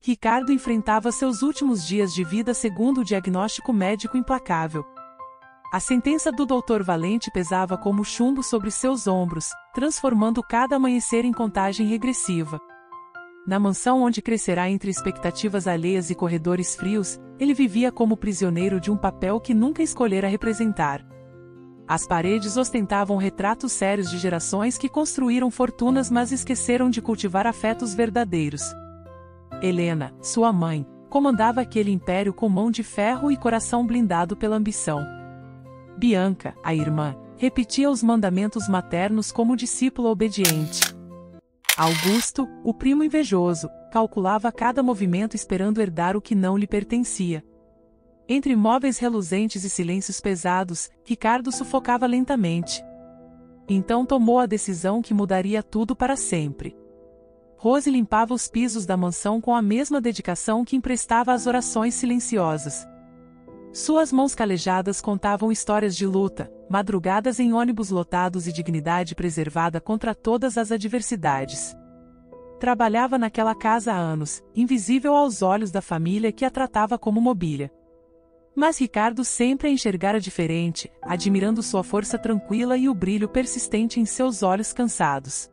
Ricardo enfrentava seus últimos dias de vida segundo o diagnóstico médico implacável. A sentença do Dr. Valente pesava como chumbo sobre seus ombros, transformando cada amanhecer em contagem regressiva. Na mansão onde crescerá entre expectativas alheias e corredores frios, ele vivia como prisioneiro de um papel que nunca escolhera representar. As paredes ostentavam retratos sérios de gerações que construíram fortunas mas esqueceram de cultivar afetos verdadeiros. Helena, sua mãe, comandava aquele império com mão de ferro e coração blindado pela ambição. Bianca, a irmã, repetia os mandamentos maternos como discípula obediente. Augusto, o primo invejoso, calculava cada movimento esperando herdar o que não lhe pertencia. Entre móveis reluzentes e silêncios pesados, Ricardo sufocava lentamente. Então tomou a decisão que mudaria tudo para sempre. Rose limpava os pisos da mansão com a mesma dedicação que emprestava às orações silenciosas. Suas mãos calejadas contavam histórias de luta, madrugadas em ônibus lotados e dignidade preservada contra todas as adversidades. Trabalhava naquela casa há anos, invisível aos olhos da família que a tratava como mobília. Mas Ricardo sempre a enxergara diferente, admirando sua força tranquila e o brilho persistente em seus olhos cansados.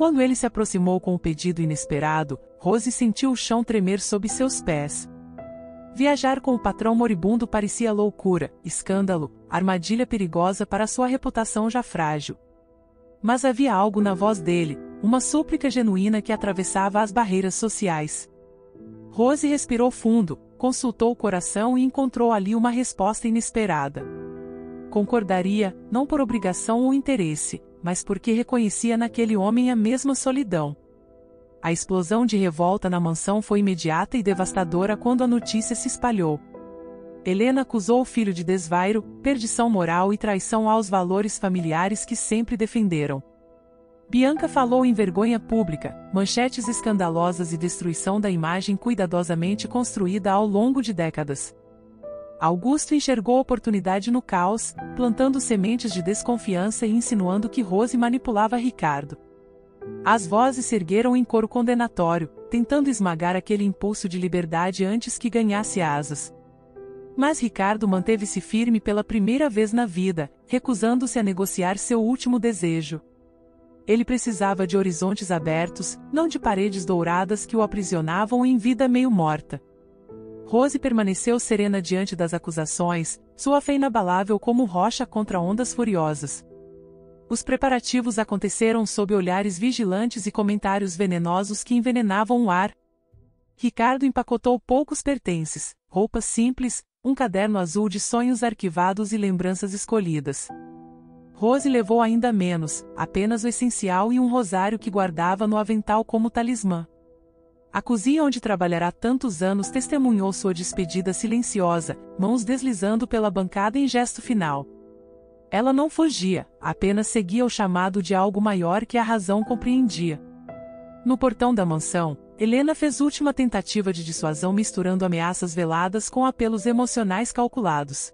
Quando ele se aproximou com o pedido inesperado, Rose sentiu o chão tremer sob seus pés. Viajar com o patrão moribundo parecia loucura, escândalo, armadilha perigosa para sua reputação já frágil. Mas havia algo na voz dele, uma súplica genuína que atravessava as barreiras sociais. Rose respirou fundo, consultou o coração e encontrou ali uma resposta inesperada. Concordaria, não por obrigação ou interesse, mas porque reconhecia naquele homem a mesma solidão. A explosão de revolta na mansão foi imediata e devastadora quando a notícia se espalhou. Helena acusou o filho de desvairo, perdição moral e traição aos valores familiares que sempre defenderam. Bianca falou em vergonha pública, manchetes escandalosas e destruição da imagem cuidadosamente construída ao longo de décadas. Augusto enxergou oportunidade no caos, plantando sementes de desconfiança e insinuando que Rose manipulava Ricardo. As vozes se ergueram em coro condenatório, tentando esmagar aquele impulso de liberdade antes que ganhasse asas. Mas Ricardo manteve-se firme pela primeira vez na vida, recusando-se a negociar seu último desejo. Ele precisava de horizontes abertos, não de paredes douradas que o aprisionavam em vida meio morta. Rose permaneceu serena diante das acusações, sua fé inabalável como rocha contra ondas furiosas. Os preparativos aconteceram sob olhares vigilantes e comentários venenosos que envenenavam o ar. Ricardo empacotou poucos pertences, roupas simples, um caderno azul de sonhos arquivados e lembranças escolhidas. Rose levou ainda menos, apenas o essencial e um rosário que guardava no avental como talismã. A cozinha onde trabalhará tantos anos testemunhou sua despedida silenciosa, mãos deslizando pela bancada em gesto final. Ela não fugia, apenas seguia o chamado de algo maior que a razão compreendia. No portão da mansão, Helena fez última tentativa de dissuasão misturando ameaças veladas com apelos emocionais calculados.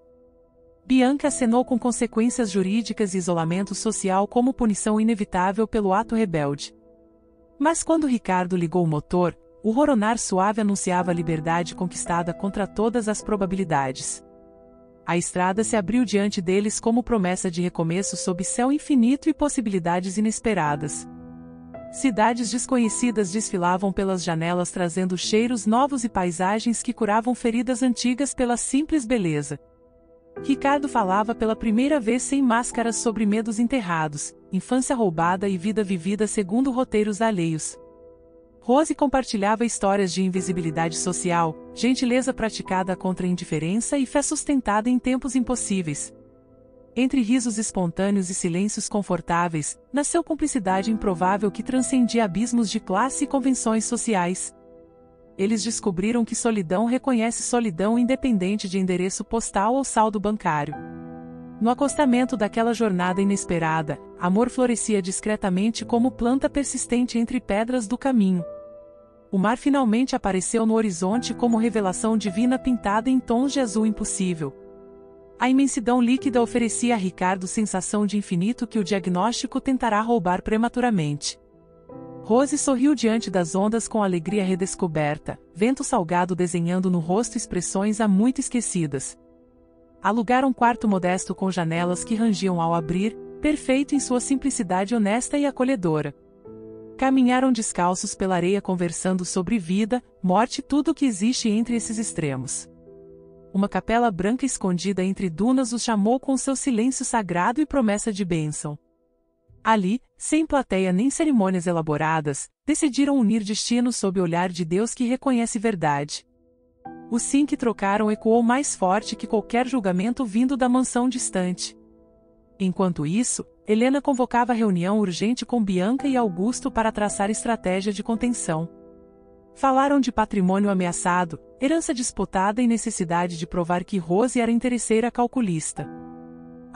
Bianca acenou com consequências jurídicas e isolamento social como punição inevitável pelo ato rebelde. Mas quando Ricardo ligou o motor, o roronar suave anunciava a liberdade conquistada contra todas as probabilidades. A estrada se abriu diante deles como promessa de recomeço sob céu infinito e possibilidades inesperadas. Cidades desconhecidas desfilavam pelas janelas trazendo cheiros novos e paisagens que curavam feridas antigas pela simples beleza. Ricardo falava pela primeira vez sem máscaras sobre medos enterrados, infância roubada e vida vivida segundo roteiros alheios. Rose compartilhava histórias de invisibilidade social, gentileza praticada contra a indiferença e fé sustentada em tempos impossíveis. Entre risos espontâneos e silêncios confortáveis, nasceu cumplicidade improvável que transcendia abismos de classe e convenções sociais. Eles descobriram que solidão reconhece solidão independente de endereço postal ou saldo bancário. No acostamento daquela jornada inesperada, amor florescia discretamente como planta persistente entre pedras do caminho. O mar finalmente apareceu no horizonte como revelação divina pintada em tons de azul impossível. A imensidão líquida oferecia a Ricardo sensação de infinito que o diagnóstico tentará roubar prematuramente. Rose sorriu diante das ondas com alegria redescoberta, vento salgado desenhando no rosto expressões há muito esquecidas. Alugaram um quarto modesto com janelas que rangiam ao abrir, perfeito em sua simplicidade honesta e acolhedora. Caminharam descalços pela areia conversando sobre vida, morte e tudo o que existe entre esses extremos. Uma capela branca escondida entre dunas os chamou com seu silêncio sagrado e promessa de bênção. Ali, sem plateia nem cerimônias elaboradas, decidiram unir destinos sob o olhar de Deus que reconhece verdade. O sim que trocaram ecoou mais forte que qualquer julgamento vindo da mansão distante. Enquanto isso, Helena convocava reunião urgente com Bianca e Augusto para traçar estratégia de contenção. Falaram de patrimônio ameaçado, herança disputada e necessidade de provar que Rose era interesseira calculista.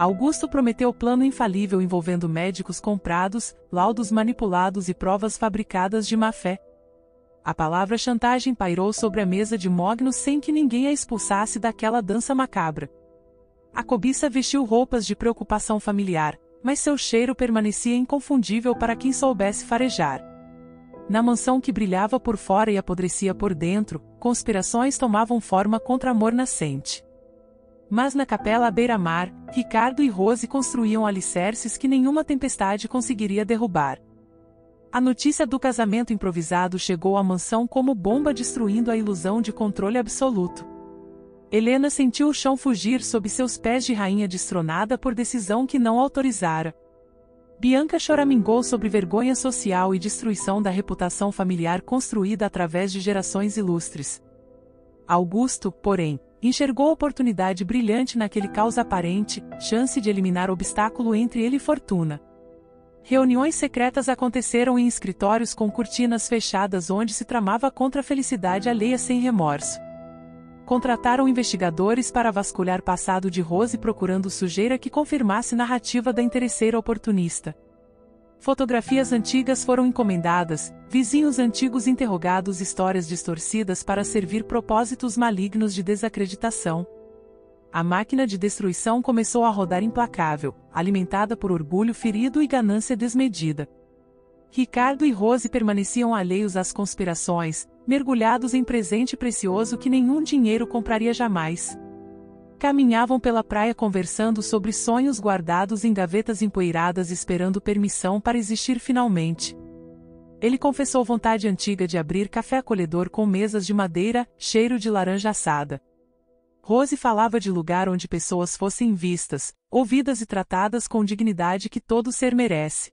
Augusto prometeu plano infalível envolvendo médicos comprados, laudos manipulados e provas fabricadas de má-fé. A palavra chantagem pairou sobre a mesa de Mogno sem que ninguém a expulsasse daquela dança macabra. A cobiça vestiu roupas de preocupação familiar, mas seu cheiro permanecia inconfundível para quem soubesse farejar. Na mansão que brilhava por fora e apodrecia por dentro, conspirações tomavam forma contra amor nascente. Mas na capela à beira-mar, Ricardo e Rose construíam alicerces que nenhuma tempestade conseguiria derrubar. A notícia do casamento improvisado chegou à mansão como bomba destruindo a ilusão de controle absoluto. Helena sentiu o chão fugir sob seus pés de rainha destronada por decisão que não autorizara. Bianca choramingou sobre vergonha social e destruição da reputação familiar construída através de gerações ilustres. Augusto, porém, enxergou oportunidade brilhante naquele caos aparente, chance de eliminar obstáculo entre ele e fortuna. Reuniões secretas aconteceram em escritórios com cortinas fechadas onde se tramava contra a felicidade alheia sem remorso. Contrataram investigadores para vasculhar passado de Rose procurando sujeira que confirmasse narrativa da interesseira oportunista. Fotografias antigas foram encomendadas, vizinhos antigos interrogados, histórias distorcidas para servir propósitos malignos de desacreditação. A máquina de destruição começou a rodar implacável, alimentada por orgulho ferido e ganância desmedida. Ricardo e Rose permaneciam alheios às conspirações, mergulhados em presente precioso que nenhum dinheiro compraria jamais. Caminhavam pela praia conversando sobre sonhos guardados em gavetas empoeiradas esperando permissão para existir finalmente. Ele confessou vontade antiga de abrir café acolhedor com mesas de madeira, cheiro de laranja assada. Rose falava de lugar onde pessoas fossem vistas, ouvidas e tratadas com dignidade que todo ser merece.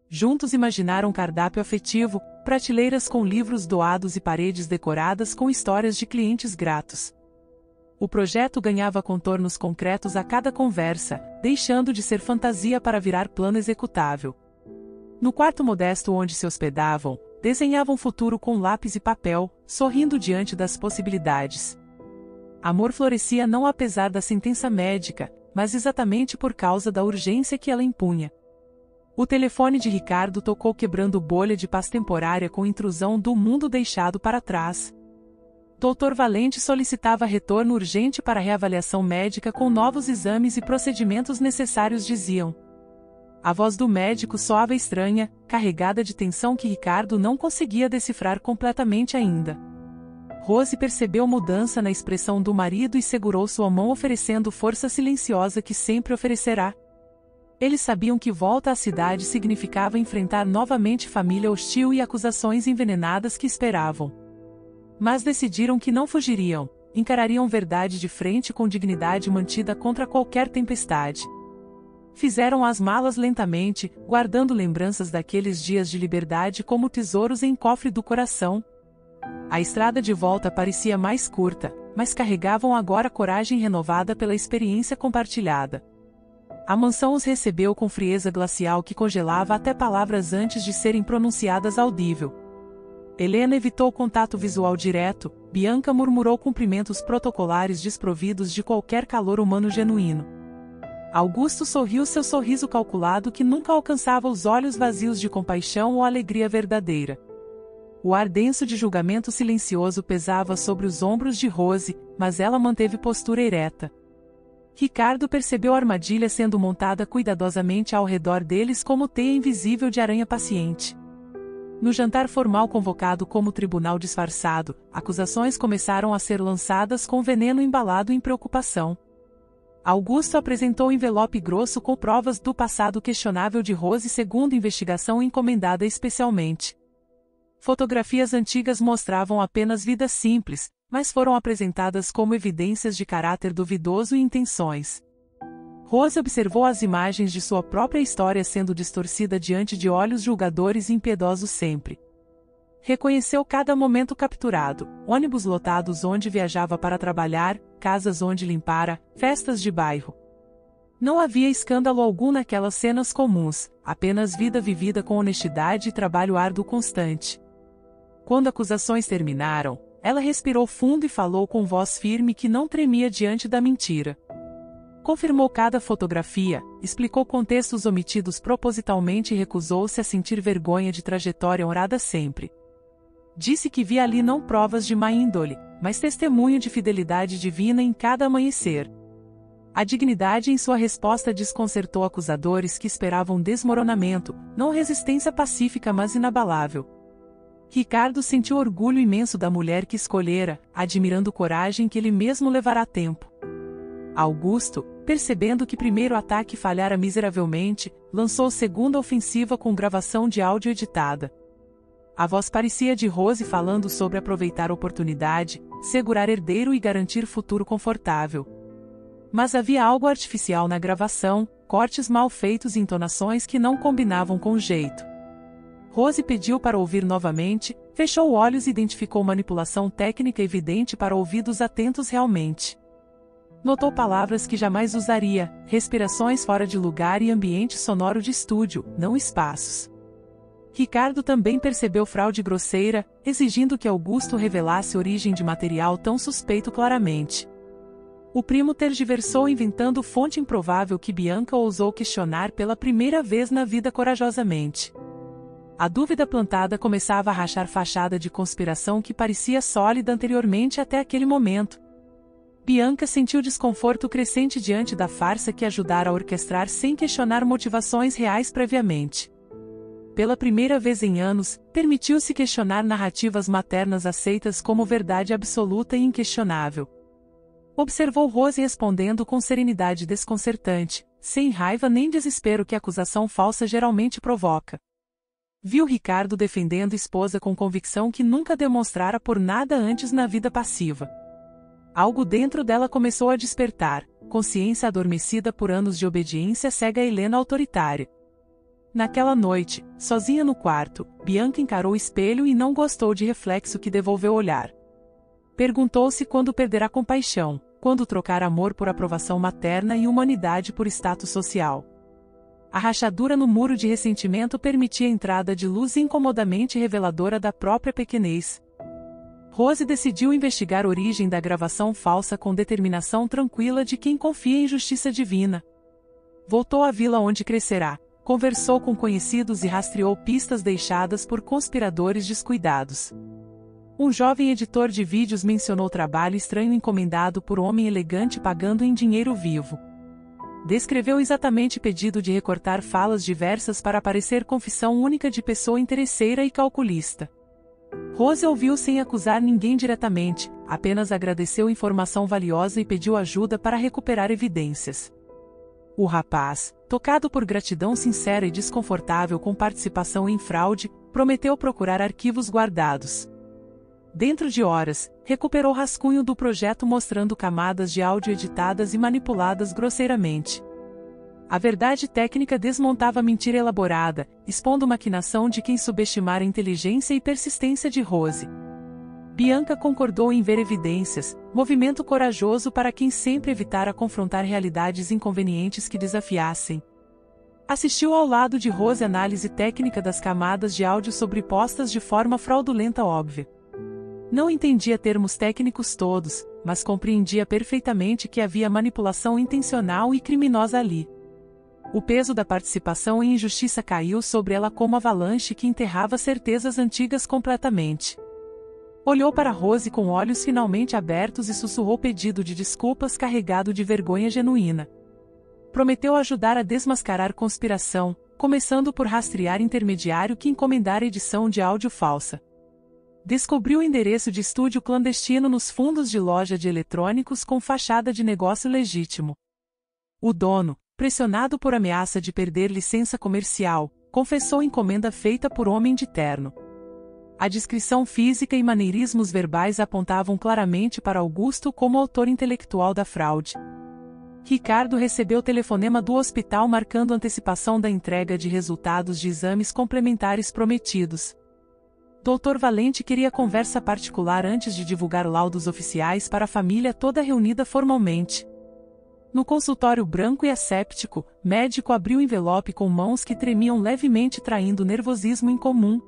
Juntos imaginaram um cardápio afetivo, prateleiras com livros doados e paredes decoradas com histórias de clientes gratos. O projeto ganhava contornos concretos a cada conversa, deixando de ser fantasia para virar plano executável. No quarto modesto onde se hospedavam, desenhavam o futuro com lápis e papel, sorrindo diante das possibilidades. Amor florescia não apesar da sentença médica, mas exatamente por causa da urgência que ela impunha. O telefone de Ricardo tocou quebrando bolha de paz temporária com intrusão do mundo deixado para trás. Dr. Valente solicitava retorno urgente para reavaliação médica com novos exames e procedimentos necessários, diziam. A voz do médico soava estranha, carregada de tensão que Ricardo não conseguia decifrar completamente ainda. Rose percebeu mudança na expressão do marido e segurou sua mão oferecendo força silenciosa que sempre oferecerá. Eles sabiam que volta à cidade significava enfrentar novamente família hostil e acusações envenenadas que esperavam. Mas decidiram que não fugiriam, encarariam verdade de frente com dignidade mantida contra qualquer tempestade. Fizeram as malas lentamente, guardando lembranças daqueles dias de liberdade como tesouros em cofre do coração. A estrada de volta parecia mais curta, mas carregavam agora coragem renovada pela experiência compartilhada. A mansão os recebeu com frieza glacial que congelava até palavras antes de serem pronunciadas audível. Helena evitou contato visual direto, Bianca murmurou cumprimentos protocolares desprovidos de qualquer calor humano genuíno. Augusto sorriu seu sorriso calculado que nunca alcançava os olhos vazios de compaixão ou alegria verdadeira. O ar denso de julgamento silencioso pesava sobre os ombros de Rose, mas ela manteve postura ereta. Ricardo percebeu a armadilha sendo montada cuidadosamente ao redor deles como teia invisível de aranha paciente. No jantar formal convocado como tribunal disfarçado, acusações começaram a ser lançadas com veneno embalado em preocupação. Augusto apresentou um envelope grosso com provas do passado questionável de Rose segundo investigação encomendada especialmente. Fotografias antigas mostravam apenas vida simples, mas foram apresentadas como evidências de caráter duvidoso e intenções. Rose observou as imagens de sua própria história sendo distorcida diante de olhos julgadores e impiedosos sempre. Reconheceu cada momento capturado, ônibus lotados onde viajava para trabalhar, casas onde limpara, festas de bairro. Não havia escândalo algum naquelas cenas comuns, apenas vida vivida com honestidade e trabalho árduo constante. Quando acusações terminaram, ela respirou fundo e falou com voz firme que não tremia diante da mentira. Confirmou cada fotografia, explicou contextos omitidos propositalmente e recusou-se a sentir vergonha de trajetória honrada sempre. Disse que via ali não provas de má índole, mas testemunho de fidelidade divina em cada amanhecer. A dignidade em sua resposta desconcertou acusadores que esperavam desmoronamento, não resistência pacífica mas inabalável. Ricardo sentiu orgulho imenso da mulher que escolhera, admirando coragem que ele mesmo levará tempo. Augusto, percebendo que primeiro ataque falhara miseravelmente, lançou segunda ofensiva com gravação de áudio editada. A voz parecia de Rose falando sobre aproveitar a oportunidade, segurar herdeiro e garantir futuro confortável. Mas havia algo artificial na gravação, cortes mal feitos e entonações que não combinavam com o jeito. Rose pediu para ouvir novamente, fechou olhos e identificou manipulação técnica evidente para ouvidos atentos realmente. Notou palavras que jamais usaria, respirações fora de lugar e ambiente sonoro de estúdio, não espaços. Ricardo também percebeu fraude grosseira, exigindo que Augusto revelasse origem de material tão suspeito claramente. O primo tergiversou inventando fonte improvável que Bianca ousou questionar pela primeira vez na vida corajosamente. A dúvida plantada começava a rachar fachada de conspiração que parecia sólida anteriormente até aquele momento. Bianca sentiu desconforto crescente diante da farsa que ajudara a orquestrar sem questionar motivações reais previamente. Pela primeira vez em anos, permitiu-se questionar narrativas maternas aceitas como verdade absoluta e inquestionável. Observou Rose respondendo com serenidade desconcertante, sem raiva nem desespero que a acusação falsa geralmente provoca. Viu Ricardo defendendo esposa com convicção que nunca demonstrara por nada antes na vida passiva. Algo dentro dela começou a despertar, consciência adormecida por anos de obediência cega a Helena autoritária. Naquela noite, sozinha no quarto, Bianca encarou o espelho e não gostou de reflexo que devolveu o olhar. Perguntou-se quando perderá compaixão, quando trocar amor por aprovação materna e humanidade por status social. A rachadura no muro de ressentimento permitia a entrada de luz incomodamente reveladora da própria pequenez. Rose decidiu investigar a origem da gravação falsa com determinação tranquila de quem confia em justiça divina. Voltou à vila onde crescerá, conversou com conhecidos e rastreou pistas deixadas por conspiradores descuidados. Um jovem editor de vídeos mencionou trabalho estranho encomendado por homem elegante pagando em dinheiro vivo. Descreveu exatamente pedido de recortar falas diversas para parecer confissão única de pessoa interesseira e calculista. Rose ouviu sem acusar ninguém diretamente, apenas agradeceu informação valiosa e pediu ajuda para recuperar evidências. O rapaz, tocado por gratidão sincera e desconfortável com participação em fraude, prometeu procurar arquivos guardados. Dentro de horas, recuperou rascunho do projeto mostrando camadas de áudio editadas e manipuladas grosseiramente. A verdade técnica desmontava a mentira elaborada, expondo maquinação de quem subestimara a inteligência e persistência de Rose. Bianca concordou em ver evidências, movimento corajoso para quem sempre evitara confrontar realidades inconvenientes que desafiassem. Assistiu ao lado de Rose análise técnica das camadas de áudio sobrepostas de forma fraudulenta óbvia. Não entendia termos técnicos todos, mas compreendia perfeitamente que havia manipulação intencional e criminosa ali. O peso da participação em injustiça caiu sobre ela como avalanche que enterrava certezas antigas completamente. Olhou para Rose com olhos finalmente abertos e sussurrou pedido de desculpas carregado de vergonha genuína. Prometeu ajudar a desmascarar conspiração, começando por rastrear intermediário que encomendara edição de áudio falsa. Descobriu o endereço de estúdio clandestino nos fundos de loja de eletrônicos com fachada de negócio legítimo. O dono, pressionado por ameaça de perder licença comercial, confessou encomenda feita por homem de terno. A descrição física e maneirismos verbais apontavam claramente para Augusto como autor intelectual da fraude. Ricardo recebeu telefonema do hospital marcando antecipação da entrega de resultados de exames complementares prometidos. Dr. Valente queria conversa particular antes de divulgar laudos oficiais para a família toda reunida formalmente. No consultório branco e asséptico, médico abriu o envelope com mãos que tremiam levemente traindo o nervosismo incomum.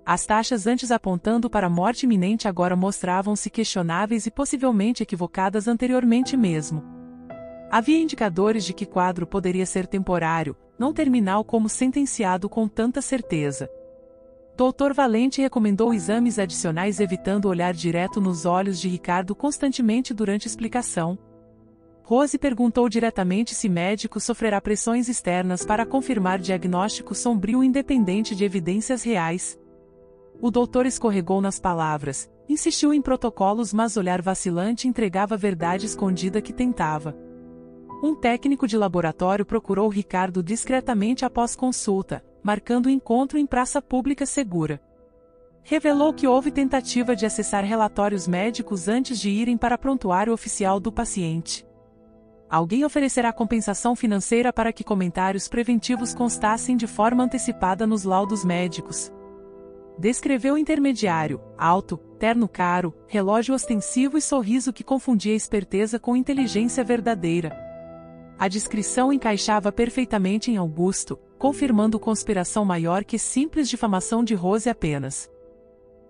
As taxas antes apontando para a morte iminente agora mostravam-se questionáveis e possivelmente equivocadas anteriormente mesmo. Havia indicadores de que quadro poderia ser temporário, não terminal como sentenciado com tanta certeza. Dr. Valente recomendou exames adicionais evitando olhar direto nos olhos de Ricardo constantemente durante a explicação. Rose perguntou diretamente se médico sofrerá pressões externas para confirmar diagnóstico sombrio independente de evidências reais. O doutor escorregou nas palavras, insistiu em protocolos mas olhar vacilante entregava a verdade escondida que tentava. Um técnico de laboratório procurou Ricardo discretamente após consulta, marcando o encontro em praça pública segura. Revelou que houve tentativa de acessar relatórios médicos antes de irem para prontuário oficial do paciente. Alguém oferecerá compensação financeira para que comentários preventivos constassem de forma antecipada nos laudos médicos. Descreveu o intermediário, alto, terno caro, relógio ostensivo e sorriso que confundia esperteza com inteligência verdadeira. A descrição encaixava perfeitamente em Augusto, confirmando conspiração maior que simples difamação de Rose apenas.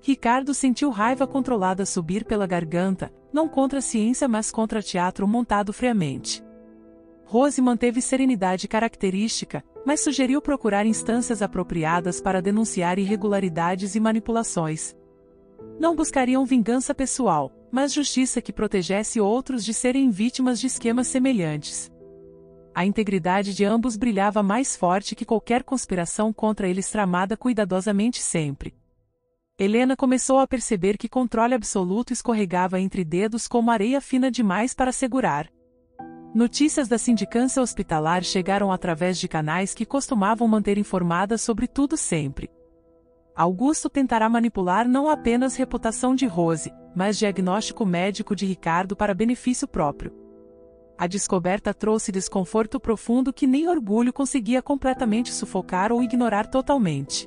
Ricardo sentiu raiva controlada subir pela garganta, não contra a ciência mas contra teatro montado friamente. Rose manteve serenidade característica, mas sugeriu procurar instâncias apropriadas para denunciar irregularidades e manipulações. Não buscariam vingança pessoal, mas justiça que protegesse outros de serem vítimas de esquemas semelhantes. A integridade de ambos brilhava mais forte que qualquer conspiração contra eles tramada cuidadosamente sempre. Helena começou a perceber que controle absoluto escorregava entre dedos como areia fina demais para segurar. Notícias da sindicância hospitalar chegaram através de canais que costumavam manter informadas sobre tudo sempre. Augusto tentará manipular não apenas reputação de Rose, mas diagnóstico médico de Ricardo para benefício próprio. A descoberta trouxe desconforto profundo que nem orgulho conseguia completamente sufocar ou ignorar totalmente.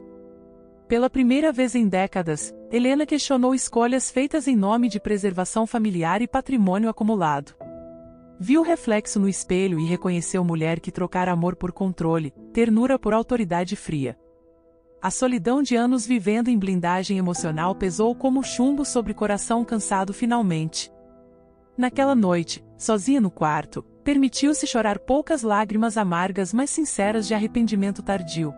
Pela primeira vez em décadas, Helena questionou escolhas feitas em nome de preservação familiar e patrimônio acumulado. Viu o reflexo no espelho e reconheceu mulher que trocara amor por controle, ternura por autoridade fria. A solidão de anos vivendo em blindagem emocional pesou como chumbo sobre coração cansado finalmente. Naquela noite, sozinha no quarto, permitiu-se chorar poucas lágrimas amargas mas sinceras de arrependimento tardio.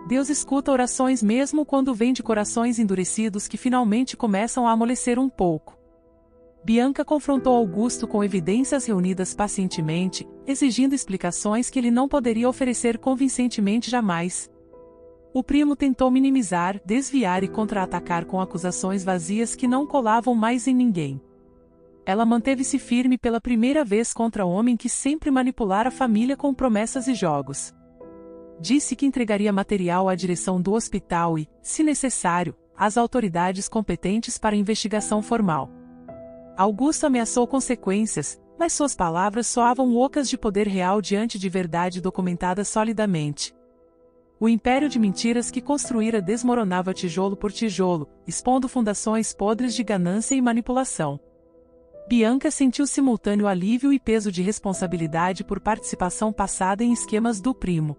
Deus escuta orações mesmo quando vem de corações endurecidos que finalmente começam a amolecer um pouco. Bianca confrontou Augusto com evidências reunidas pacientemente, exigindo explicações que ele não poderia oferecer convincentemente jamais. O primo tentou minimizar, desviar e contra-atacar com acusações vazias que não colavam mais em ninguém. Ela manteve-se firme pela primeira vez contra o homem que sempre manipulara a família com promessas e jogos. Disse que entregaria material à direção do hospital e, se necessário, às autoridades competentes para investigação formal. Augusto ameaçou consequências, mas suas palavras soavam ocas de poder real diante de verdade documentada solidamente. O império de mentiras que construíra desmoronava tijolo por tijolo, expondo fundações podres de ganância e manipulação. Bianca sentiu simultâneo alívio e peso de responsabilidade por participação passada em esquemas do primo.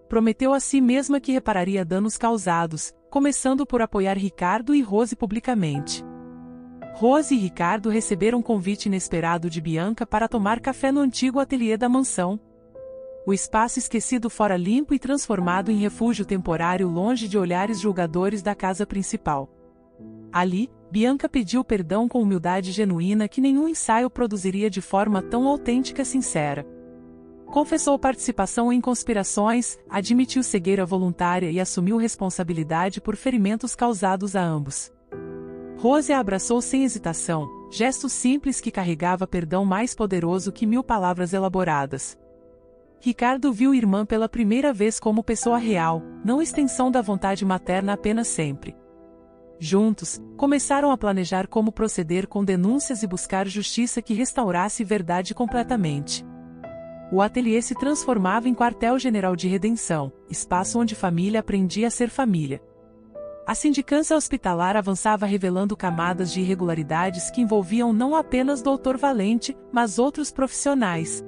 Prometeu a si mesma que repararia danos causados, começando por apoiar Ricardo e Rose publicamente. Rose e Ricardo receberam um convite inesperado de Bianca para tomar café no antigo ateliê da mansão. O espaço esquecido fora limpo e transformado em refúgio temporário longe de olhares julgadores da casa principal. Ali, Bianca pediu perdão com humildade genuína que nenhum ensaio produziria de forma tão autêntica e sincera. Confessou participação em conspirações, admitiu cegueira voluntária e assumiu responsabilidade por ferimentos causados a ambos. Rose a abraçou sem hesitação, gesto simples que carregava perdão mais poderoso que 1000 palavras elaboradas. Ricardo viu irmã pela primeira vez como pessoa real, não extensão da vontade materna apenas sempre. Juntos, começaram a planejar como proceder com denúncias e buscar justiça que restaurasse verdade completamente. O ateliê se transformava em quartel-general de redenção, espaço onde família aprendia a ser família. A sindicância hospitalar avançava revelando camadas de irregularidades que envolviam não apenas Dr. Valente, mas outros profissionais.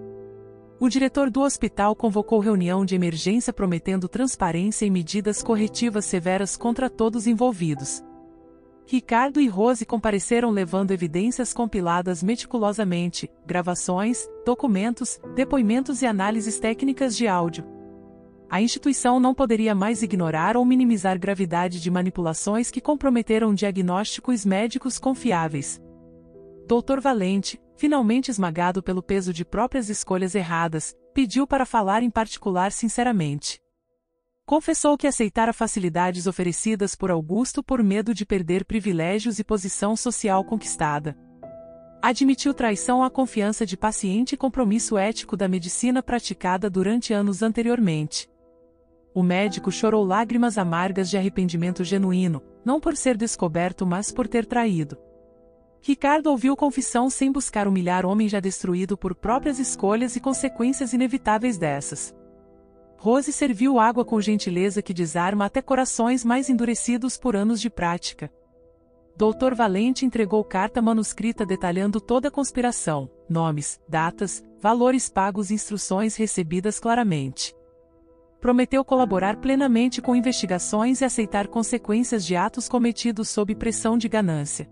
O diretor do hospital convocou reunião de emergência prometendo transparência e medidas corretivas severas contra todos envolvidos. Ricardo e Rose compareceram levando evidências compiladas meticulosamente, gravações, documentos, depoimentos e análises técnicas de áudio. A instituição não poderia mais ignorar ou minimizar gravidade de manipulações que comprometeram diagnósticos médicos confiáveis. Dr. Valente, finalmente esmagado pelo peso de próprias escolhas erradas, pediu para falar em particular sinceramente. Confessou que aceitara facilidades oferecidas por Augusto por medo de perder privilégios e posição social conquistada. Admitiu traição à confiança de paciente e compromisso ético da medicina praticada durante anos anteriormente. O médico chorou lágrimas amargas de arrependimento genuíno, não por ser descoberto mas por ter traído. Ricardo ouviu confissão sem buscar humilhar homem já destruído por próprias escolhas e consequências inevitáveis dessas. Rose serviu água com gentileza que desarma até corações mais endurecidos por anos de prática. Dr. Valente entregou carta manuscrita detalhando toda a conspiração, nomes, datas, valores pagos e instruções recebidas claramente. Prometeu colaborar plenamente com investigações e aceitar consequências de atos cometidos sob pressão de ganância.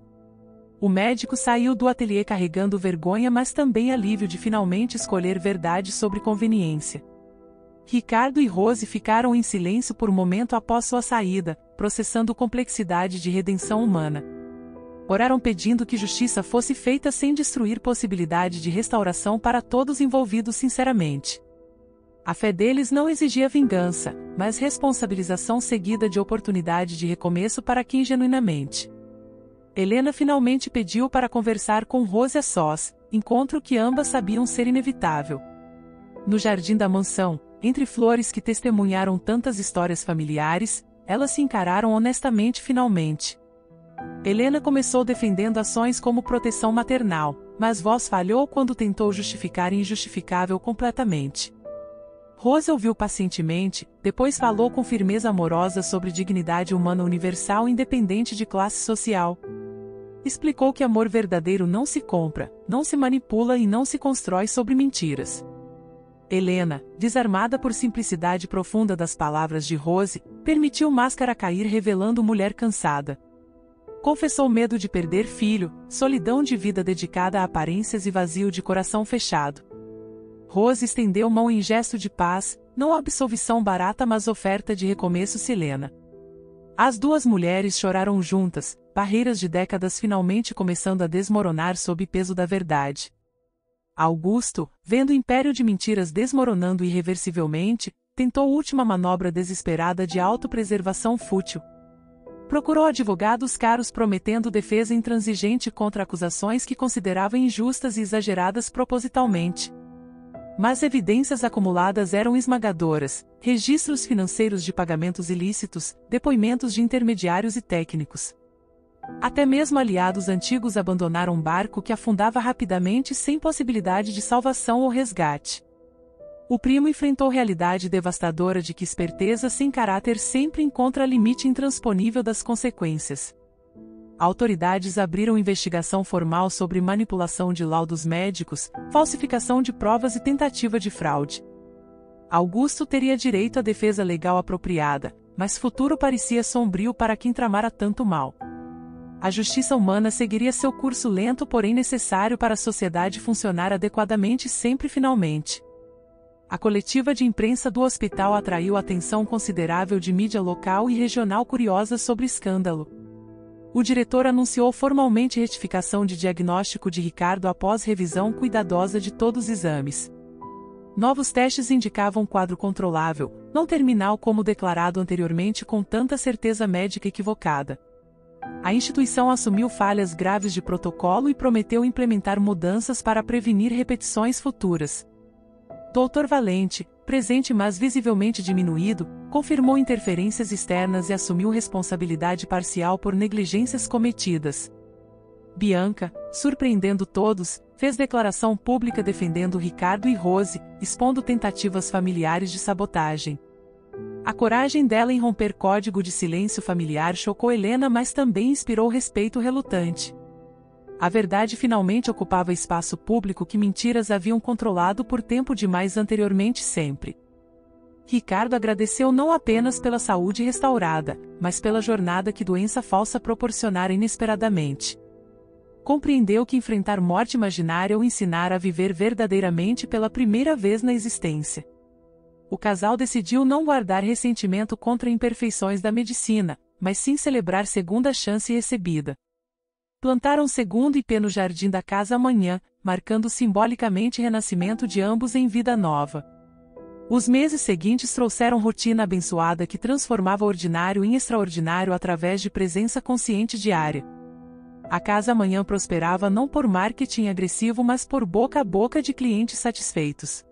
O médico saiu do ateliê carregando vergonha mas também alívio de finalmente escolher verdade sobre conveniência. Ricardo e Rose ficaram em silêncio por um momento após sua saída, processando complexidade de redenção humana. Oraram pedindo que justiça fosse feita sem destruir possibilidade de restauração para todos envolvidos sinceramente. A fé deles não exigia vingança, mas responsabilização seguida de oportunidade de recomeço para quem genuinamente. Helena finalmente pediu para conversar com Rose a sós, encontro que ambas sabiam ser inevitável. No jardim da mansão, entre flores que testemunharam tantas histórias familiares, elas se encararam honestamente finalmente. Helena começou defendendo ações como proteção maternal, mas voz falhou quando tentou justificar injustificável completamente. Rose ouviu pacientemente, depois falou com firmeza amorosa sobre dignidade humana universal independente de classe social. Explicou que amor verdadeiro não se compra, não se manipula e não se constrói sobre mentiras. Helena, desarmada por simplicidade profunda das palavras de Rose, permitiu máscara cair revelando mulher cansada. Confessou medo de perder filho, solidão de vida dedicada a aparências e vazio de coração fechado. Rose estendeu mão em gesto de paz, não absolvição barata mas oferta de recomeço silena. As duas mulheres choraram juntas, barreiras de décadas finalmente começando a desmoronar sob peso da verdade. Augusto, vendo o império de mentiras desmoronando irreversivelmente, tentou última manobra desesperada de autopreservação fútil. Procurou advogados caros prometendo defesa intransigente contra acusações que considerava injustas e exageradas propositalmente. Mas evidências acumuladas eram esmagadoras, registros financeiros de pagamentos ilícitos, depoimentos de intermediários e técnicos. Até mesmo aliados antigos abandonaram um barco que afundava rapidamente sem possibilidade de salvação ou resgate. O primo enfrentou realidade devastadora de que esperteza sem caráter sempre encontra limite intransponível das consequências. Autoridades abriram investigação formal sobre manipulação de laudos médicos, falsificação de provas e tentativa de fraude. Augusto teria direito à defesa legal apropriada, mas futuro parecia sombrio para quem tramara tanto mal. A justiça humana seguiria seu curso lento porém necessário para a sociedade funcionar adequadamente sempre finalmente. A coletiva de imprensa do hospital atraiu atenção considerável de mídia local e regional curiosa sobre o escândalo. O diretor anunciou formalmente retificação de diagnóstico de Ricardo após revisão cuidadosa de todos os exames. Novos testes indicavam um quadro controlável, não terminal como declarado anteriormente com tanta certeza médica equivocada. A instituição assumiu falhas graves de protocolo e prometeu implementar mudanças para prevenir repetições futuras. Dr. Valente, presente mas visivelmente diminuído, confirmou interferências externas e assumiu responsabilidade parcial por negligências cometidas. Bianca, surpreendendo todos, fez declaração pública defendendo Ricardo e Rose, expondo tentativas familiares de sabotagem. A coragem dela em romper código de silêncio familiar chocou Helena, mas também inspirou respeito relutante. A verdade finalmente ocupava espaço público que mentiras haviam controlado por tempo demais anteriormente sempre. Ricardo agradeceu não apenas pela saúde restaurada, mas pela jornada que doença falsa proporcionara inesperadamente. Compreendeu que enfrentar morte imaginária o ensinara a viver verdadeiramente pela primeira vez na existência. O casal decidiu não guardar ressentimento contra imperfeições da medicina, mas sim celebrar segunda chance recebida. Plantaram segundo ipê no jardim da casa amanhã, marcando simbolicamente o renascimento de ambos em vida nova. Os meses seguintes trouxeram rotina abençoada que transformava o ordinário em extraordinário através de presença consciente diária. A casa amanhã prosperava não por marketing agressivo, mas por boca a boca de clientes satisfeitos.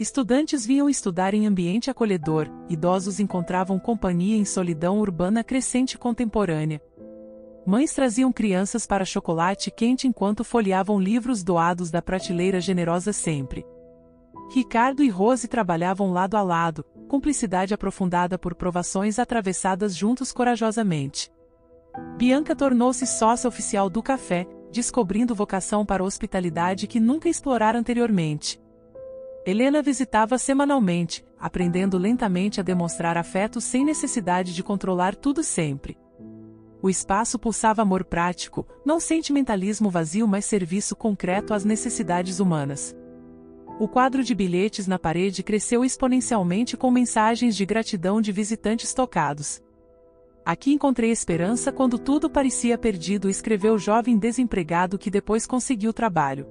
Estudantes vinham estudar em ambiente acolhedor, idosos encontravam companhia em solidão urbana crescente contemporânea. Mães traziam crianças para chocolate quente enquanto folheavam livros doados da prateleira generosa sempre. Ricardo e Rose trabalhavam lado a lado, cumplicidade aprofundada por provações atravessadas juntos corajosamente. Bianca tornou-se sócia oficial do café, descobrindo vocação para hospitalidade que nunca explorara anteriormente. Helena visitava semanalmente, aprendendo lentamente a demonstrar afeto sem necessidade de controlar tudo sempre. O espaço pulsava amor prático, não sentimentalismo vazio, mas serviço concreto às necessidades humanas. O quadro de bilhetes na parede cresceu exponencialmente com mensagens de gratidão de visitantes tocados. "Aqui encontrei esperança quando tudo parecia perdido", escreveu o jovem desempregado que depois conseguiu trabalho.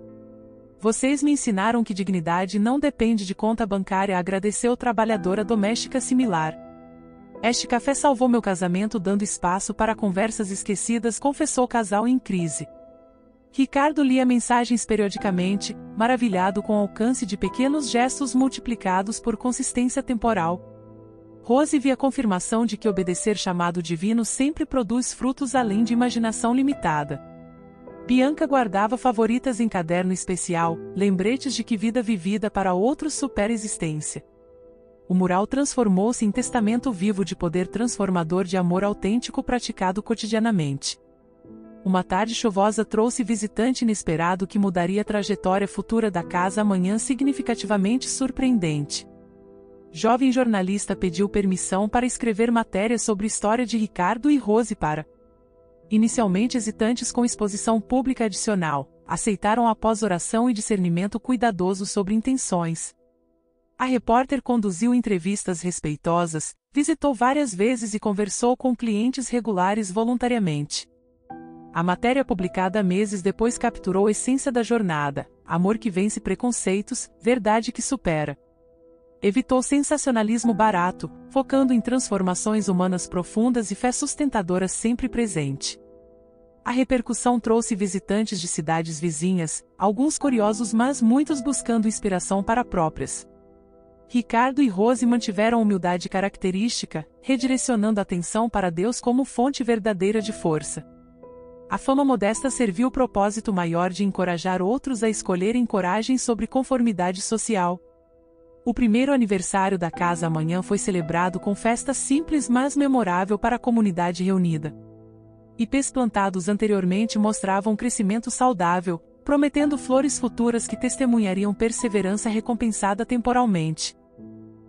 "Vocês me ensinaram que dignidade não depende de conta bancária", agradeceu trabalhadora doméstica similar. "Este café salvou meu casamento dando espaço para conversas esquecidas", confessou o casal em crise. Ricardo lia mensagens periodicamente, maravilhado com o alcance de pequenos gestos multiplicados por consistência temporal. Rose via confirmação de que obedecer chamado divino sempre produz frutos além de imaginação limitada. Bianca guardava favoritas em caderno especial, lembretes de que vida vivida para outros supera existência. O mural transformou-se em testamento vivo de poder transformador de amor autêntico praticado cotidianamente. Uma tarde chuvosa trouxe visitante inesperado que mudaria a trajetória futura da casa amanhã, significativamente surpreendente. Jovem jornalista pediu permissão para escrever matéria sobre a história de Ricardo e Rose para. Inicialmente hesitantes com exposição pública adicional, aceitaram após oração e discernimento cuidadoso sobre intenções. A repórter conduziu entrevistas respeitosas, visitou várias vezes e conversou com clientes regulares voluntariamente. A matéria publicada meses depois capturou a essência da jornada: amor que vence preconceitos, verdade que supera. Evitou sensacionalismo barato, focando em transformações humanas profundas e fé sustentadora sempre presente. A repercussão trouxe visitantes de cidades vizinhas, alguns curiosos mas muitos buscando inspiração para próprias. Ricardo e Rose mantiveram a humildade característica, redirecionando a atenção para Deus como fonte verdadeira de força. A fama modesta serviu o propósito maior de encorajar outros a escolherem coragem sobre conformidade social. O primeiro aniversário da casa amanhã foi celebrado com festa simples mas memorável para a comunidade reunida. Ipês plantados anteriormente mostravam um crescimento saudável, prometendo flores futuras que testemunhariam perseverança recompensada temporalmente.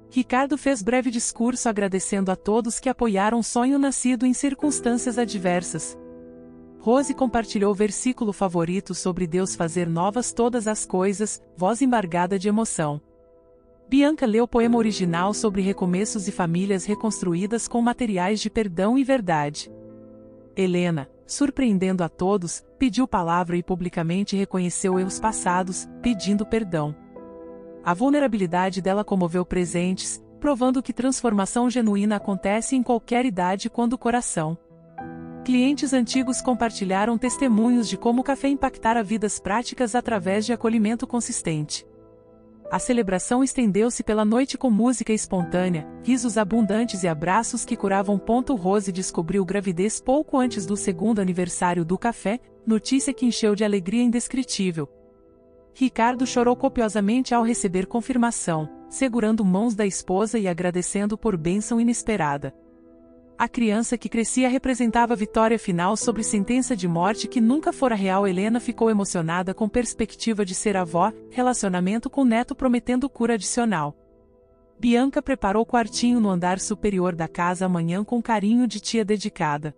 Ricardo fez breve discurso agradecendo a todos que apoiaram o sonho nascido em circunstâncias adversas. Rose compartilhou o versículo favorito sobre Deus fazer novas todas as coisas, voz embargada de emoção. Bianca leu o poema original sobre recomeços e famílias reconstruídas com materiais de perdão e verdade. Helena, surpreendendo a todos, pediu palavra e publicamente reconheceu erros passados, pedindo perdão. A vulnerabilidade dela comoveu presentes, provando que transformação genuína acontece em qualquer idade quando o coração. Clientes antigos compartilharam testemunhos de como o café impactara vidas práticas através de acolhimento consistente. A celebração estendeu-se pela noite com música espontânea, risos abundantes e abraços que curavam. Rose descobriu gravidez pouco antes do segundo aniversário do café, notícia que encheu de alegria indescritível. Ricardo chorou copiosamente ao receber confirmação, segurando mãos da esposa e agradecendo por bênção inesperada. A criança que crescia representava a vitória final sobre sentença de morte que nunca fora real. Helena ficou emocionada com perspectiva de ser avó, relacionamento com o neto prometendo cura adicional. Bianca preparou quartinho no andar superior da casa amanhã com carinho de tia dedicada.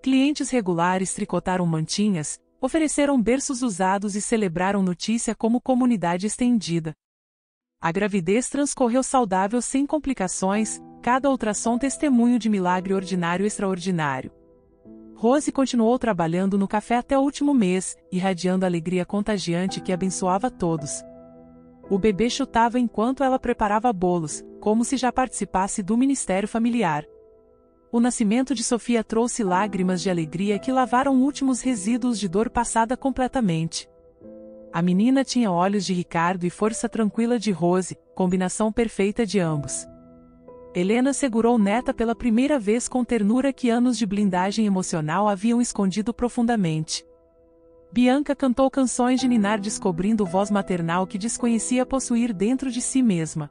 Clientes regulares tricotaram mantinhas, ofereceram berços usados e celebraram notícia como comunidade estendida. A gravidez transcorreu saudável sem complicações, cada ultrassom testemunho de milagre ordinário extraordinário. Rose continuou trabalhando no café até o último mês, irradiando alegria contagiante que abençoava todos. O bebê chutava enquanto ela preparava bolos, como se já participasse do ministério familiar. O nascimento de Sofia trouxe lágrimas de alegria que lavaram últimos resíduos de dor passada completamente. A menina tinha olhos de Ricardo e força tranquila de Rose, combinação perfeita de ambos. Helena segurou neta pela primeira vez com ternura que anos de blindagem emocional haviam escondido profundamente. Bianca cantou canções de ninar descobrindo voz maternal que desconhecia possuir dentro de si mesma.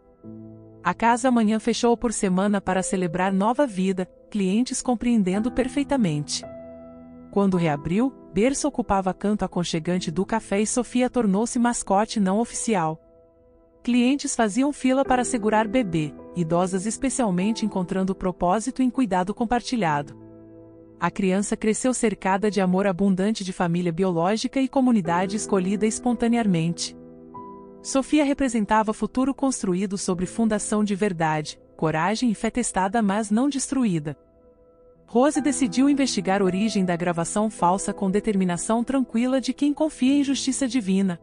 A casa amanhã fechou por semana para celebrar nova vida, clientes compreendendo perfeitamente. Quando reabriu, berço ocupava canto aconchegante do café e Sofia tornou-se mascote não oficial. Clientes faziam fila para segurar bebê, idosas especialmente encontrando propósito em cuidado compartilhado. A criança cresceu cercada de amor abundante de família biológica e comunidade escolhida espontaneamente. Sofia representava futuro construído sobre fundação de verdade, coragem e fé testada mas não destruída. Rose decidiu investigar a origem da gravação falsa com determinação tranquila de quem confia em justiça divina.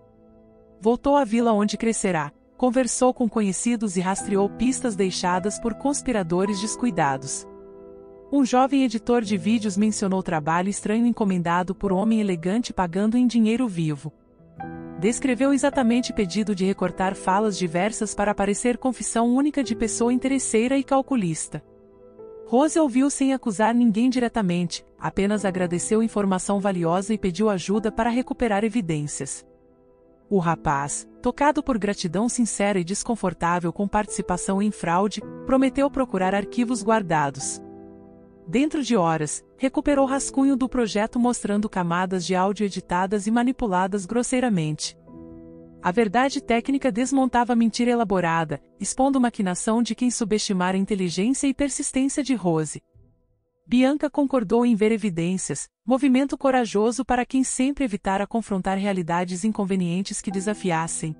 Voltou à vila onde crescerá, conversou com conhecidos e rastreou pistas deixadas por conspiradores descuidados. Um jovem editor de vídeos mencionou trabalho estranho encomendado por homem elegante pagando em dinheiro vivo. Descreveu exatamente pedido de recortar falas diversas para parecer confissão única de pessoa interesseira e calculista. Rose ouviu sem acusar ninguém diretamente, apenas agradeceu informação valiosa e pediu ajuda para recuperar evidências. O rapaz, tocado por gratidão sincera e desconfortável com participação em fraude, prometeu procurar arquivos guardados. Dentro de horas, recuperou rascunho do projeto mostrando camadas de áudio editadas e manipuladas grosseiramente. A verdade técnica desmontava a mentira elaborada, expondo maquinação de quem subestimara a inteligência e persistência de Rose. Bianca concordou em ver evidências, movimento corajoso para quem sempre evitara confrontar realidades inconvenientes que desafiassem.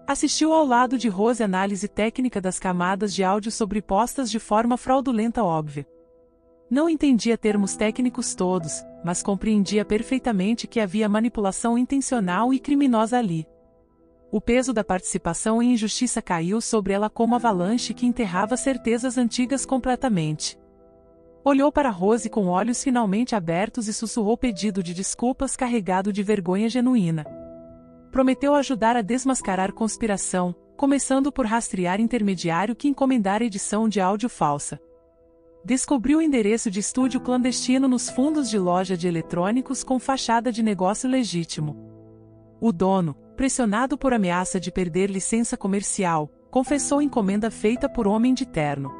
Assistiu ao lado de Rose análise técnica das camadas de áudio sobrepostas de forma fraudulenta óbvia. Não entendia termos técnicos todos, mas compreendia perfeitamente que havia manipulação intencional e criminosa ali. O peso da participação em injustiça caiu sobre ela como avalanche que enterrava certezas antigas completamente. Olhou para Rose com olhos finalmente abertos e sussurrou pedido de desculpas carregado de vergonha genuína. Prometeu ajudar a desmascarar conspiração, começando por rastrear intermediário que encomendara edição de áudio falsa. Descobriu o endereço de estúdio clandestino nos fundos de loja de eletrônicos com fachada de negócio legítimo. O dono, pressionado por ameaça de perder licença comercial, confessou encomenda feita por homem de terno.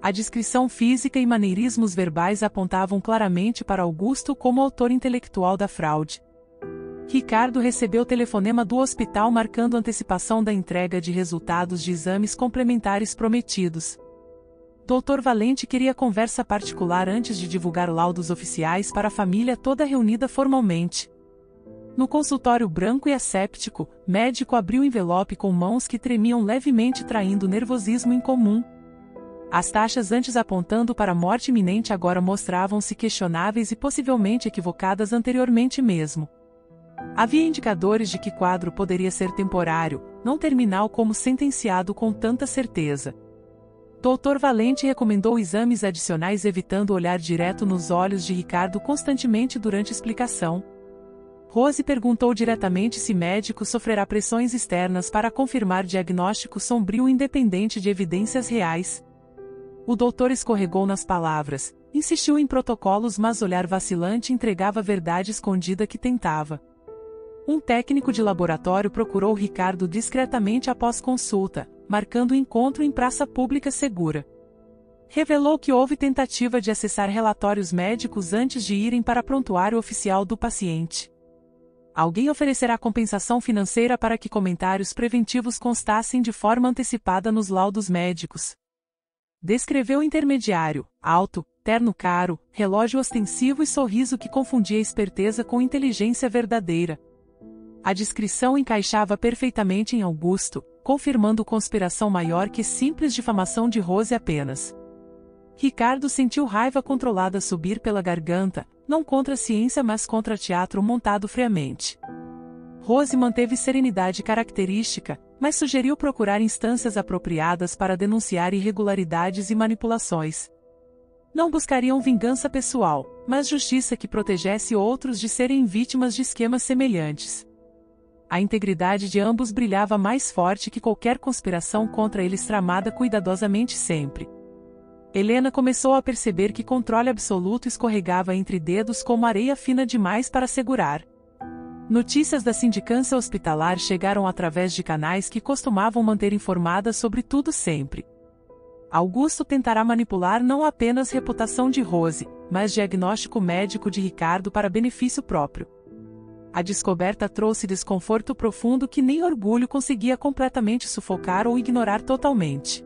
A descrição física e maneirismos verbais apontavam claramente para Augusto como autor intelectual da fraude. Ricardo recebeu telefonema do hospital marcando antecipação da entrega de resultados de exames complementares prometidos. Dr. Valente queria conversa particular antes de divulgar laudos oficiais para a família toda reunida formalmente. No consultório branco e asséptico, médico abriu o envelope com mãos que tremiam levemente traindo nervosismo incomum. As taxas antes apontando para a morte iminente agora mostravam-se questionáveis e possivelmente equivocadas anteriormente mesmo. Havia indicadores de que o quadro poderia ser temporário, não terminal como sentenciado com tanta certeza. Dr. Valente recomendou exames adicionais evitando olhar direto nos olhos de Ricardo constantemente durante a explicação. Rose perguntou diretamente se médico sofrerá pressões externas para confirmar diagnóstico sombrio independente de evidências reais. O doutor escorregou nas palavras, insistiu em protocolos, mas olhar vacilante entregava a verdade escondida que tentava. Um técnico de laboratório procurou Ricardo discretamente após consulta, marcando o encontro em praça pública segura. Revelou que houve tentativa de acessar relatórios médicos antes de irem para o prontuário oficial do paciente. Alguém oferecerá compensação financeira para que comentários preventivos constassem de forma antecipada nos laudos médicos. Descreveu o intermediário, alto, terno caro, relógio ostensivo e sorriso que confundia esperteza com inteligência verdadeira. A descrição encaixava perfeitamente em Augusto, confirmando conspiração maior que simples difamação de Rose apenas. Ricardo sentiu raiva controlada subir pela garganta, não contra a ciência mas contra teatro montado friamente. Rose manteve serenidade característica, mas sugeriu procurar instâncias apropriadas para denunciar irregularidades e manipulações. Não buscariam vingança pessoal, mas justiça que protegesse outros de serem vítimas de esquemas semelhantes. A integridade de ambos brilhava mais forte que qualquer conspiração contra eles tramada cuidadosamente sempre. Helena começou a perceber que controle absoluto escorregava entre dedos como areia fina demais para segurar. Notícias da sindicância hospitalar chegaram através de canais que costumavam manter informadas sobre tudo sempre. Augusto tentará manipular não apenas reputação de Rose, mas diagnóstico médico de Ricardo para benefício próprio. A descoberta trouxe desconforto profundo que nem orgulho conseguia completamente sufocar ou ignorar totalmente.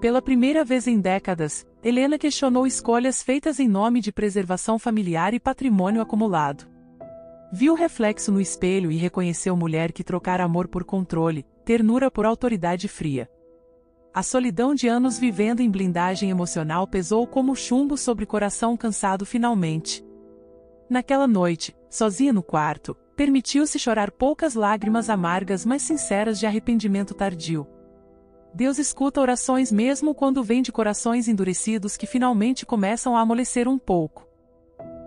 Pela primeira vez em décadas, Helena questionou escolhas feitas em nome de preservação familiar e patrimônio acumulado. Viu o reflexo no espelho e reconheceu mulher que trocara amor por controle, ternura por autoridade fria. A solidão de anos vivendo em blindagem emocional pesou como chumbo sobre o coração cansado finalmente. Naquela noite, sozinha no quarto, permitiu-se chorar poucas lágrimas amargas mas sinceras de arrependimento tardio. Deus escuta orações mesmo quando vem de corações endurecidos que finalmente começam a amolecer um pouco.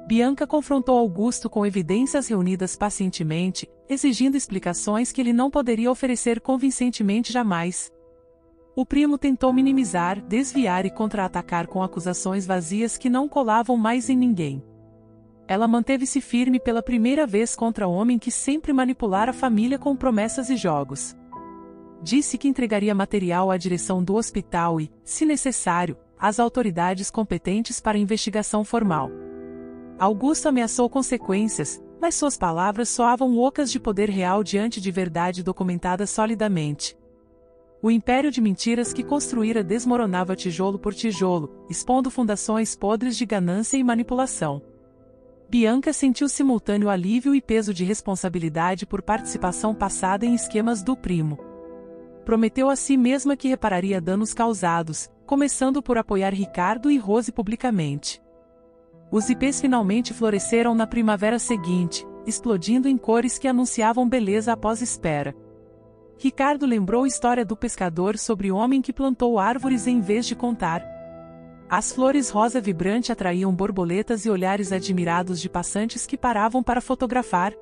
Bianca confrontou Augusto com evidências reunidas pacientemente, exigindo explicações que ele não poderia oferecer convincentemente jamais. O primo tentou minimizar, desviar e contra-atacar com acusações vazias que não colavam mais em ninguém. Ela manteve-se firme pela primeira vez contra o homem que sempre manipulara a família com promessas e jogos. Disse que entregaria material à direção do hospital e, se necessário, às autoridades competentes para investigação formal. Augusto ameaçou consequências, mas suas palavras soavam ocas de poder real diante de verdade documentada solidamente. O império de mentiras que construíra desmoronava tijolo por tijolo, expondo fundações podres de ganância e manipulação. Bianca sentiu simultâneo alívio e peso de responsabilidade por participação passada em esquemas do primo. Prometeu a si mesma que repararia danos causados, começando por apoiar Ricardo e Rose publicamente. Os ipês finalmente floresceram na primavera seguinte, explodindo em cores que anunciavam beleza após espera. Ricardo lembrou a história do pescador sobre o homem que plantou árvores em vez de contar. As flores rosa vibrante atraíam borboletas e olhares admirados de passantes que paravam para fotografar.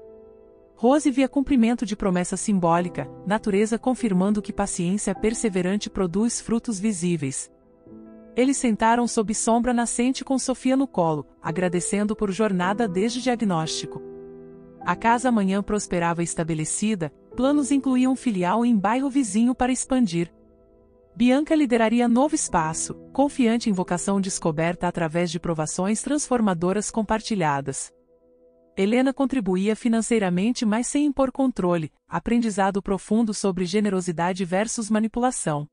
Rose via cumprimento de promessa simbólica, natureza confirmando que paciência perseverante produz frutos visíveis. Eles sentaram sob sombra nascente com Sofia no colo, agradecendo por jornada desde o diagnóstico. A casa amanhã prosperava estabelecida, planos incluíam filial em bairro vizinho para expandir. Bianca lideraria novo espaço, confiante em vocação descoberta através de provações transformadoras compartilhadas. Helena contribuía financeiramente mas sem impor controle, aprendizado profundo sobre generosidade versus manipulação.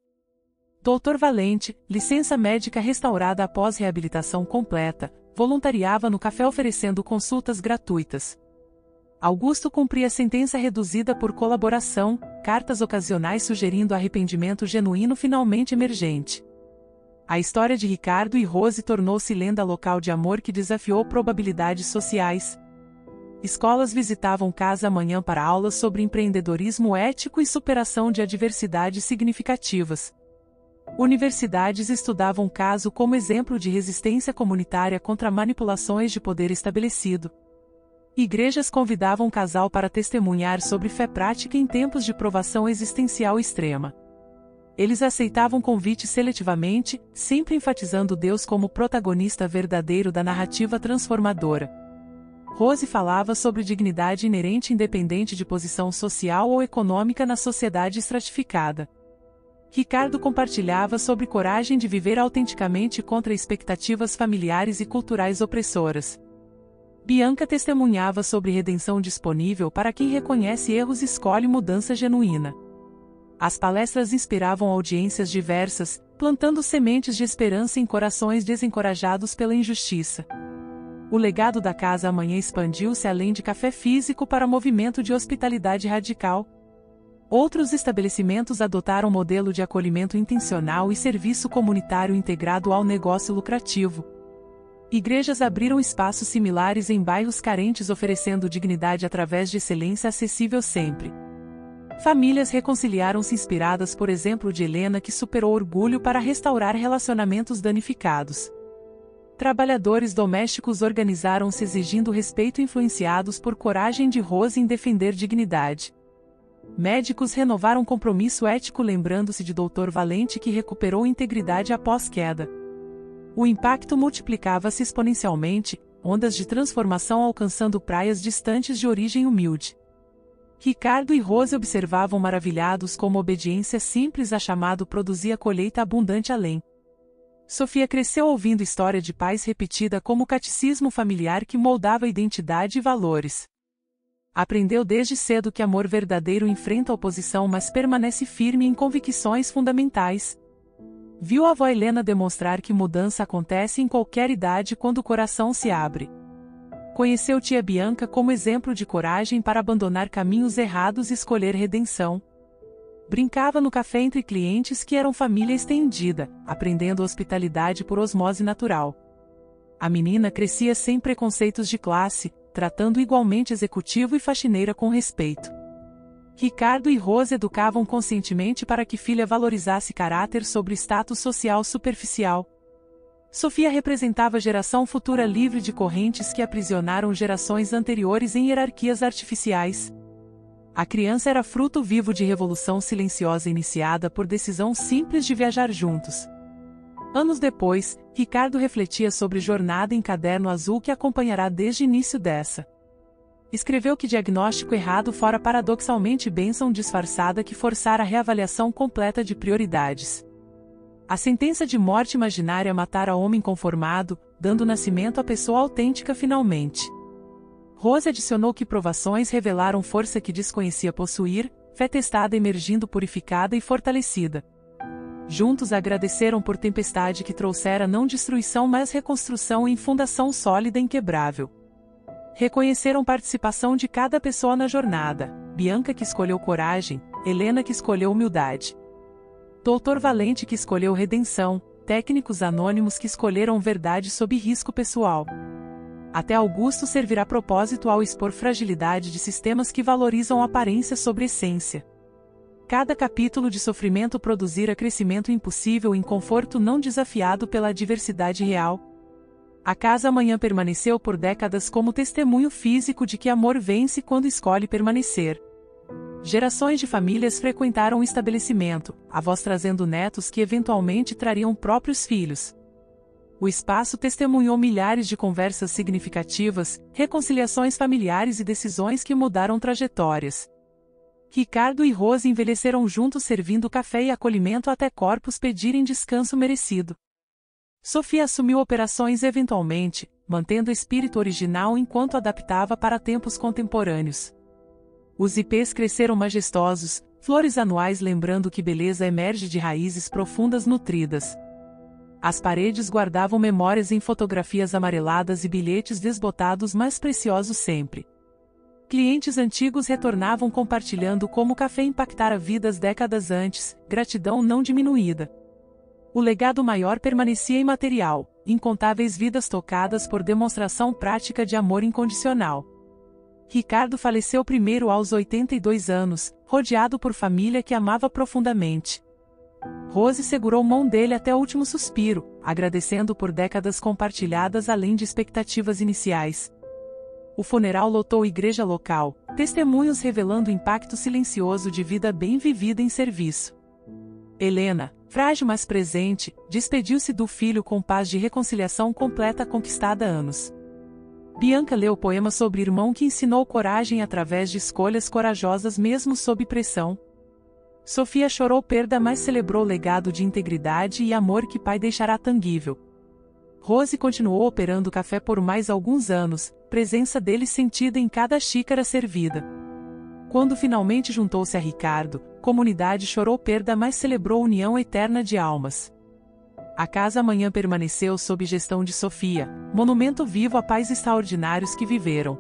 Dr. Valente, licença médica restaurada após reabilitação completa, voluntariava no café oferecendo consultas gratuitas. Augusto cumpria sentença reduzida por colaboração, cartas ocasionais sugerindo arrependimento genuíno finalmente emergente. A história de Ricardo e Rose tornou-se lenda local de amor que desafiou probabilidades sociais. Escolas visitavam Casa Amanhã para aulas sobre empreendedorismo ético e superação de adversidades significativas. Universidades estudavam o caso como exemplo de resistência comunitária contra manipulações de poder estabelecido. Igrejas convidavam o casal para testemunhar sobre fé prática em tempos de provação existencial extrema. Eles aceitavam convites seletivamente, sempre enfatizando Deus como protagonista verdadeiro da narrativa transformadora. Rose falava sobre dignidade inerente independente de posição social ou econômica na sociedade estratificada. Ricardo compartilhava sobre coragem de viver autenticamente contra expectativas familiares e culturais opressoras. Bianca testemunhava sobre redenção disponível para quem reconhece erros e escolhe mudança genuína. As palestras inspiravam audiências diversas, plantando sementes de esperança em corações desencorajados pela injustiça. O legado da Casa Amanhã expandiu-se além de café físico para movimento de hospitalidade radical. Outros estabelecimentos adotaram o modelo de acolhimento intencional e serviço comunitário integrado ao negócio lucrativo. Igrejas abriram espaços similares em bairros carentes oferecendo dignidade através de excelência acessível sempre. Famílias reconciliaram-se inspiradas por exemplo de Helena que superou orgulho para restaurar relacionamentos danificados. Trabalhadores domésticos organizaram-se exigindo respeito influenciados por coragem de Rose em defender dignidade. Médicos renovaram compromisso ético lembrando-se de Dr. Valente que recuperou integridade após queda. O impacto multiplicava-se exponencialmente, ondas de transformação alcançando praias distantes de origem humilde. Ricardo e Rose observavam maravilhados como obediência simples a chamado produzia colheita abundante além. Sofia cresceu ouvindo história de pais repetida como catecismo familiar que moldava identidade e valores. Aprendeu desde cedo que amor verdadeiro enfrenta oposição mas permanece firme em convicções fundamentais. Viu a avó Helena demonstrar que mudança acontece em qualquer idade quando o coração se abre. Conheceu tia Bianca como exemplo de coragem para abandonar caminhos errados e escolher redenção. Brincava no café entre clientes que eram família estendida, aprendendo hospitalidade por osmose natural. A menina crescia sem preconceitos de classe, tratando igualmente executivo e faxineira com respeito. Ricardo e Rose educavam conscientemente para que filha valorizasse caráter sobre status social superficial. Sofia representava a geração futura livre de correntes que aprisionaram gerações anteriores em hierarquias artificiais. A criança era fruto vivo de revolução silenciosa iniciada por decisão simples de viajar juntos. Anos depois, Ricardo refletia sobre jornada em caderno azul que acompanhará desde o início dessa. Escreveu que diagnóstico errado fora paradoxalmente bênção disfarçada que forçara a reavaliação completa de prioridades. A sentença de morte imaginária matara homem conformado, dando nascimento à pessoa autêntica finalmente. Rose adicionou que provações revelaram força que desconhecia possuir, fé testada emergindo purificada e fortalecida. Juntos agradeceram por tempestade que trouxera não destruição mas reconstrução em fundação sólida e inquebrável. Reconheceram participação de cada pessoa na jornada, Bianca que escolheu coragem, Helena que escolheu humildade. Dr. Valente que escolheu redenção, técnicos anônimos que escolheram verdade sob risco pessoal. Até Augusto servirá propósito ao expor fragilidade de sistemas que valorizam aparência sobre essência. Cada capítulo de sofrimento produzira crescimento impossível em conforto não desafiado pela adversidade real. A Casa Amanhã permaneceu por décadas como testemunho físico de que amor vence quando escolhe permanecer. Gerações de famílias frequentaram o estabelecimento, avós trazendo netos que eventualmente trariam próprios filhos. O espaço testemunhou milhares de conversas significativas, reconciliações familiares e decisões que mudaram trajetórias. Ricardo e Rose envelheceram juntos servindo café e acolhimento até corpos pedirem descanso merecido. Sofia assumiu operações eventualmente, mantendo o espírito original enquanto adaptava para tempos contemporâneos. Os ipês cresceram majestosos, flores anuais lembrando que beleza emerge de raízes profundas nutridas. As paredes guardavam memórias em fotografias amareladas e bilhetes desbotados mais preciosos sempre. Clientes antigos retornavam compartilhando como o café impactara vidas décadas antes, gratidão não diminuída. O legado maior permanecia imaterial, incontáveis vidas tocadas por demonstração prática de amor incondicional. Ricardo faleceu primeiro aos 82 anos, rodeado por família que amava profundamente. Rose segurou mão dele até o último suspiro, agradecendo por décadas compartilhadas além de expectativas iniciais. O funeral lotou igreja local, testemunhos revelando o impacto silencioso de vida bem vivida em serviço. Helena, frágil mas presente, despediu-se do filho com paz de reconciliação completa conquistada há anos. Bianca leu poema sobre irmão que ensinou coragem através de escolhas corajosas mesmo sob pressão. Sofia chorou perda mas celebrou o legado de integridade e amor que pai deixará tangível. Rose continuou operando café por mais alguns anos, presença dele sentida em cada xícara servida. Quando finalmente juntou-se a Ricardo, comunidade chorou perda mas celebrou união eterna de almas. A casa amanhã permaneceu sob gestão de Sofia, monumento vivo a pais extraordinários que viveram.